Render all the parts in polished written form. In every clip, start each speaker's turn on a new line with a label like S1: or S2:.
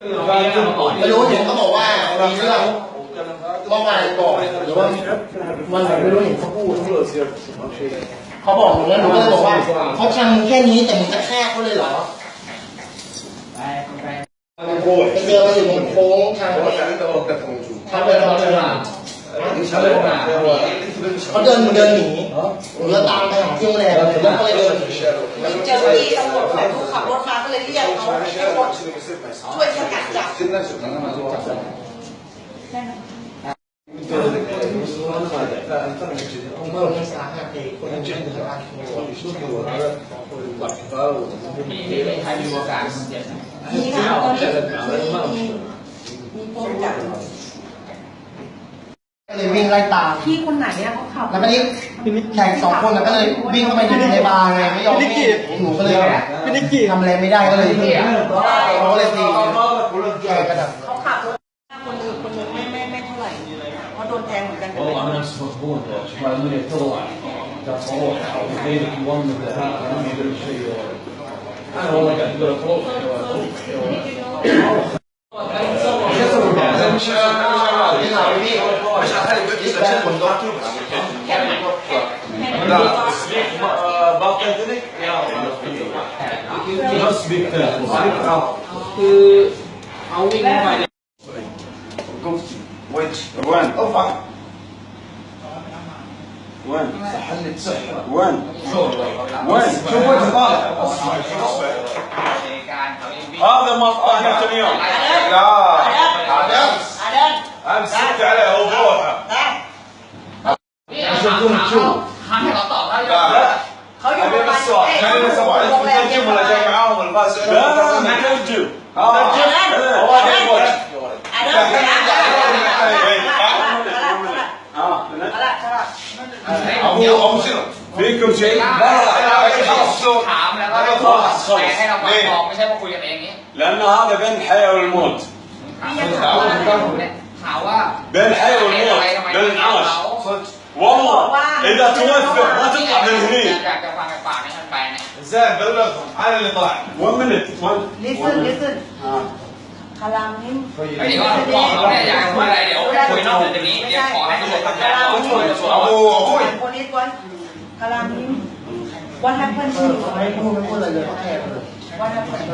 S1: ไม่รู้เห็นเขาบอกว่ามีเรื่องเมื่อวานก่อนหรือว่าวันไหนไม่รู้เห็นเขาพูดเขาบอกอย่างนั้นหนูก็เลยบอกว่าเขาทำแค่นี้แต่มึงจะฆ่าเขาเลยเหรอไปเจอมาอยู่บนโค้งทางไปทางไปทางเดินเขาเดินหนีหนูจะตามไปหาที่โรงแรมแล้วก็เลยเดินหนี
S2: เจอที่ตำรวจเขาขับรถมาก็เลยเรียกเขาให้คนช่วยสกัดจับเมื่อวันสาหัสเองคนนั้นเป็นทหาร
S3: มีใครมีโอกาสเจ็บ
S2: มีค่ะตอนนี้มีคนจับ
S1: ก็เลยวิ่งไล่ตาม
S2: พี่คนไหนเนี่ยเขาขับ
S1: แล้วก็นี้แขก2 คนก็เลยวิ่งเข้าไปในบาร์ไงไม่ยอมหนูก็เลยทำอะไรไม่ได้ก็เลยเขาเลยตีแขกกระดับ
S2: เขาขับรถคนอื่นไม่เท่าไหร่เพราะโดนแทงเหมือนกัน
S3: คือเอาวิ่งเข้าไป
S4: وين؟ ارفع وين؟ وين؟ وين؟ شوف وجه طالع هذا ما طاحت اليوم لا امس سكت عليه وضوحه
S3: ให้เราตอบได้
S4: لا
S2: เขาอยู่โรงพยาบาล
S4: خلينا نسمع النجم ولا جاي معاهم الفاز لا ما نجم هو جاي وجه ابو شنو فيكم شيء لا
S3: ถามแล้วก็ให้ตอบให้เราบอกไม่ใช่มาคุยกันเองนี้
S4: لان هذا بين الحياه والموت
S3: ถามว่า
S4: بين الحياه والموت بين العاش والله اذا توثق ما تطلع من هني
S3: อยากจะฟังในปากในท่านไปเนี่ย
S4: زين بلغهم انا اللي طلع 1 minute
S2: listen คารามนิ่ม
S3: ไอ้ที่ว่าบอกเราเนี่ยอยากคุยอะไรเดี๋ยวคุยนอกเดี๋ยวนี้เดี๋ยวขอให้ตำรวจทำงานก่อนช่วยตัว
S4: ابوي
S2: คนนี้วันคารามนิ่ม What happened to you
S1: ไม่พูดอะไรเลยเขาแขกเลย
S2: What happened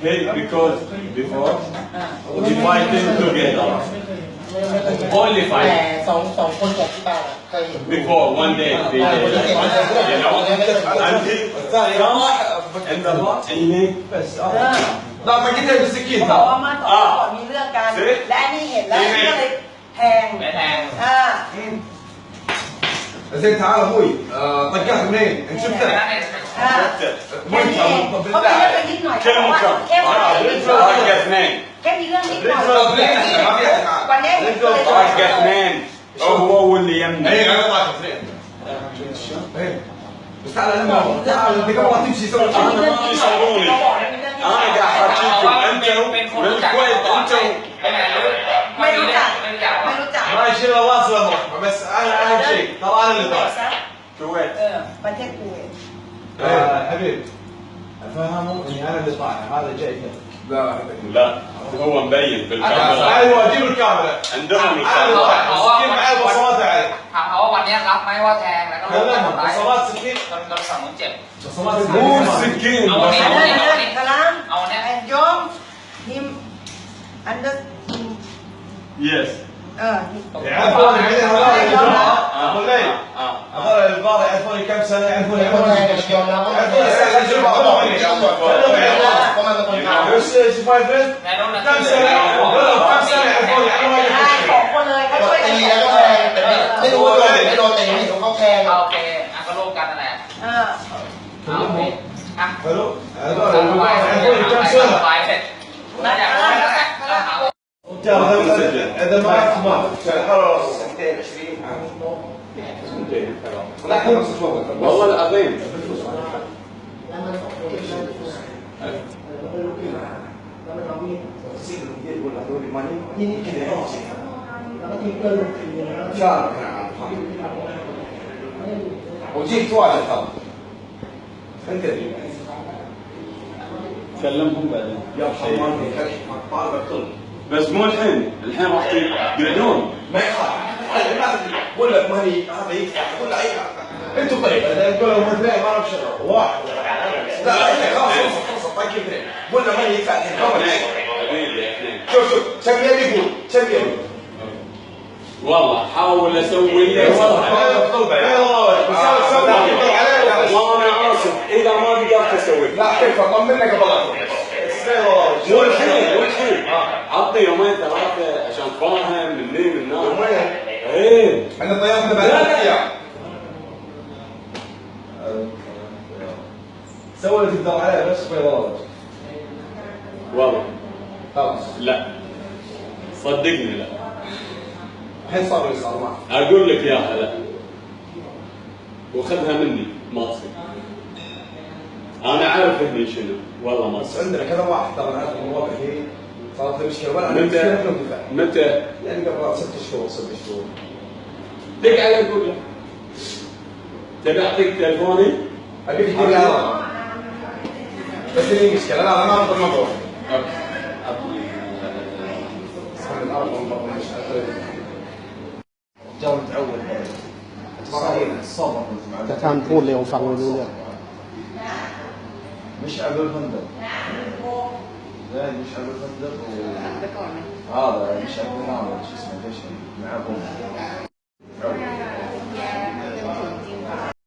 S4: hey because before we fighting together only
S1: แต่
S4: fight
S1: สองคนจากที่บ้านเคยเห็น
S4: before one day you know and he and the evening لا ما قلت لك بالسكين
S2: บอกว่ามาต่อก่อนมีเรื่องกันและนี่เห็นแล้วก็เลยแทง
S3: ไม่แทง
S4: زين تعال ابوي طقات منين؟ انت شفته؟
S2: แค่นี้เองเขามีเรื่องไปนิดหน่อยแค่ว่า
S4: طقة اثنين
S2: แค่มีเรื่องนิดหน่อยวันนี้
S4: طقة اثنين هو واللي يمني اي انا طاقة اثنين بس تعال تعال انت قبل ما تمشي سوي انا ما يصوروني انا قاعد احاكيكم انتم من الكويت انتم
S2: ไม่รู้จัก
S4: ما يشيل واصلهم بس انا اهم شيء ترى انا اللي طالع كويت
S2: ประเทศกูเอง
S4: حبيبي فهموا اني انا اللي طالع هذا جاي كذا لا هو مبين بالكاميرا ايوه جيب الكاميرا عندهم الكاميرا سكين معي بصماتها عليه
S3: ถามเขาว่าวันนี้รับไหมว่าแทงแล้วก็รู้ว่าทำร้าย
S4: بصمات سكين
S3: จนฝั่งนู้นเจ็บ
S4: بصمات مو سكين
S2: คาราม
S3: เอาเนี่ย
S2: ยอมนิมอันเดอร์
S4: يس
S2: يعرفوني
S4: بعدين هذول ابو الليل هذول البار يعرفوني كم سنه يعرفوني
S1: คนแรกจะยอมรับว่า
S4: بس شوف ماي فريند
S3: ในโน้นนะ
S4: كم سنه كم سنه يعرفوني انا ما
S2: ใช่ของคนเลยเขาช่วยกัน
S1: ตีแล้วก็แทงแต่ไม่รู้ว่าโดนหรือไม่โดนแต่ไม่รู้เขาแทง
S3: โอเคอ่ะก็ร่วมกันนั่นแหละเอาโอเคอ่ะ
S4: حلو هذول البار يعرفوني كم سنه
S3: ไปเสร็จแล้วอยากรู้แล้วแหละแล้วถาม
S4: اذا ما عرفت ما والله العظيم وجيت واحد ترى انت كلمهم بعدين يا حمار طالبك طلب.
S5: بس مو الحين راح يقعدون.
S4: ما يخاف. بقول لك ما هي هذا يدفع كل اي انتم طيب تقول لهم اثنين ما اعرف شغل واحد لا خلاص خلص طيب اثنين قلنا ما يدفع اثنين شوف كم يبي يقول كم يبي
S5: والله حاول اسوي وانا اسف اذا ما قدرت اسوي
S4: لا كيف اطمنك قبل
S5: مو الحين عطني يومين ثلاثه عشان تفاهم مني من هناك. ايه
S4: احنا طيارتنا بعد 3 ايام سوي اللي تقدر عليه بس بيض
S5: والله
S4: خلاص
S5: لا صدقني لا
S4: الحين صار اللي صار معك
S5: اقول لك اياها لا وخذها مني ما تصير. انا عارف هني شنو والله ما
S4: بس
S5: تصير.
S4: عندنا كذا واحد ترى نعرف الموضوع الحين صارت لي مشكله ولا
S5: متى
S4: يعني قبل 6 شهور 7 شهور
S5: دق علي قول له تبي اعطيك تلفوني؟
S4: ابيك تقول لي بس لي مشكله لا انا ما اعرف الموضوع جو متعود الصبر
S1: แต่ท่านพูดเร็วฟังไม่รู้เรื่อง
S4: مش ابو الفندق زين مش ابو الفندق هذا مش ابو نامر شو اسمه معكم